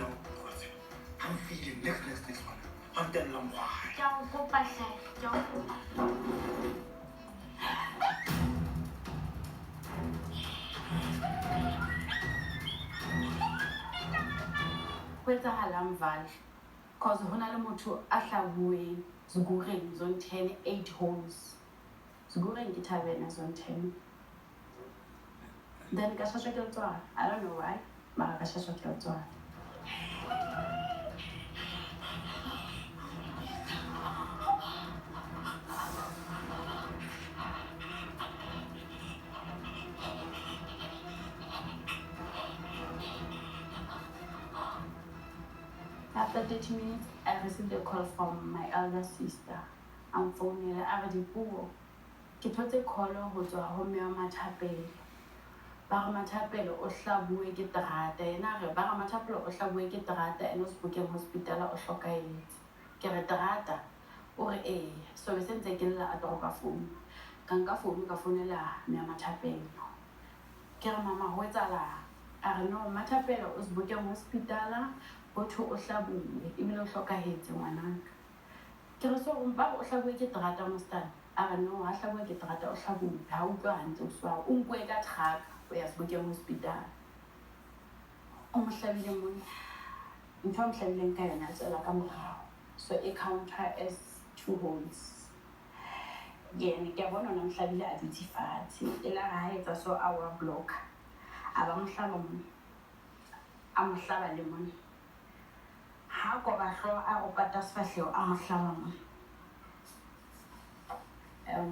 I'm feeling next one. I'm telling them why. Don't go by side. Don't go by. Kwetsahalang Val, cause hona le motho a hlabuweng Zgureng zone 10 8 holes. Zgureng ke tavern zone 10. Then ka shashwa ke tswa. I don't know why, mara ka shashwa ke tswa. After 30 minutes, I received a call from my elder sister. I'm phoning her. I already pull. Ke thotse call ho tswa ho mme wa Mathapele. Ba re Mathapele o hlabuwe ke terata. Ena re ba re Mathapele o hlabuwe ke terata ene o Sebokeng hospital o hlokahetse. Ke re terata o re so be sentse ke lla a dropa phone. Ka nka phone ka founela mme wa Mathapele. Ke re mama ho etsahala? A re no Mathapele o Sebokeng hospital. Botho o hlabuwe ebile o hlokahetse ngwanaka. Ke re so ba o hlabuwe ke terata mostane. A re no ha hlabuwe ke terata o hlabuwe ha utlwa hantle o swa o nkwe ka truck o ya Sebokeng hospital. O mo hlabile mona. Ntho a mo hlabileng ka yona tsela ka morao. So e counter as 2 holes. Yene ke bona ona mo hlabile a dutse fatshe. E la ha etsa so our block. A ba mo hlaba mona. A mo hlaba le mona. Ha go ba hlo a o pata sefahleho a mo hlaba mona.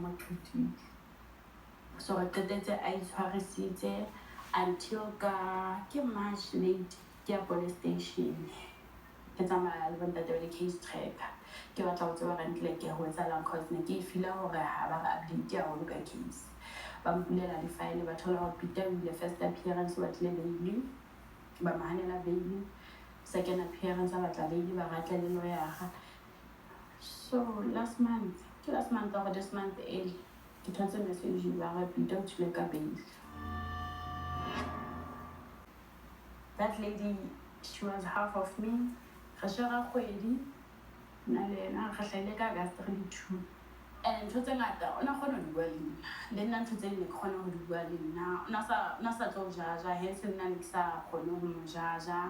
Mo treatment. So re qetetse a itshwarisitse until ke March late ke ya police station. Ke tsamaya le bontate le case tracker. Ke batla ho tseba rentle ke ho etsalang cause ne ke fila hore ha ba ga update ya ho ka case. Ba mpulela di file ba thola ho Peter le first appearance wa tle bail. Ba mahanela bail. Second appearance ba tla bail ba ratla le lawyer. So last month or this month early ke thotse message ba re Peter o tswile ka bail. That lady, she was half of me. Khashara khwedi na lena khahlele ka August 32. And ntho tse ngata ona khona ho bua le nna. Le nna ntho tse ne khona ho bua le nna. Na sa tlo jaja he se nna ne sa khona ho mo jaja.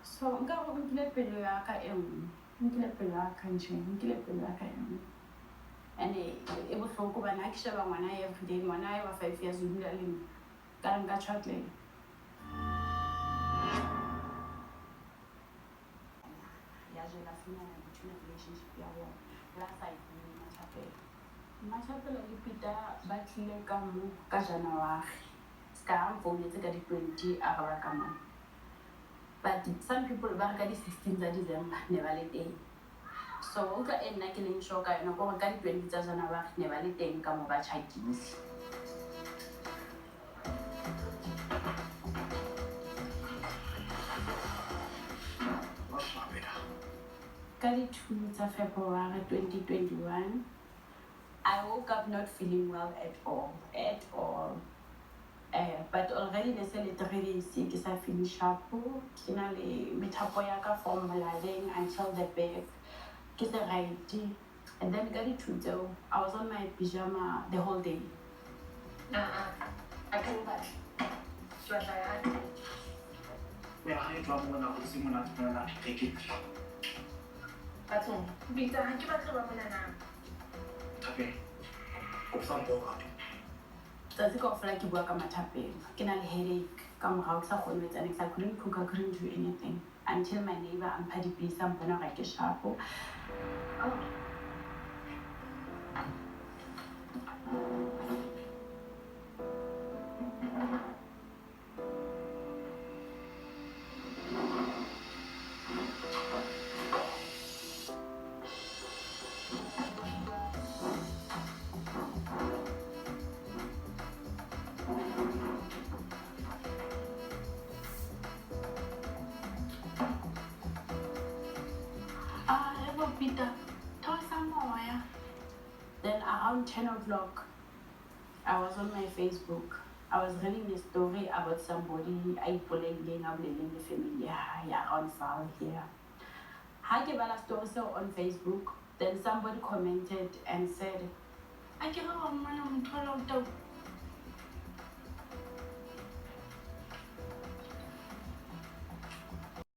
So nka go nkile pelo ya ka eng. Nkile pelo ya ka nje, nkile pelo ya ka eng. And e bohloko bana ha ke sheba ngwana everyday ngwana wa 5 years o dula le nna. Ka nka chocolate. Je la fina between a relationship ya bona last I knew Mathapele le Peter ba tlile ka mo ka January ska mfounetse ka di 20 a ba ka mo but some people ba ka di 16 tsa December ne ba le teng so o ka nna ke leng shoka yona go ka di 20 tsa January ne ba le teng ka mo ba tshakise. Kali 2 February 2021, I woke up not feeling well at all. But already they said it really sick. I finish up. Kinali metapo yaka formula then until the back. Kisa right. And then Kali 2 I was on my pyjama the whole day. I can back. Yeah, I don't want to see when I take it. Patong, Peter, ha ke batla ba mona na. Okay. Go some more. Tsatsi ka ofela ke bua ka Mathapele. Ke na le headache ka morao ke sa kgone ho etsa niks. I couldn't cook, I couldn't do anything until my neighbor ampha dipilisi a mpona hore ke sharpo. Peter, talk some more, yeah. Then around 10 o'clock, I was on my Facebook. I was reading a story about somebody I pulling the family on file here. I gave a story on Facebook, then somebody commented and said, I give a man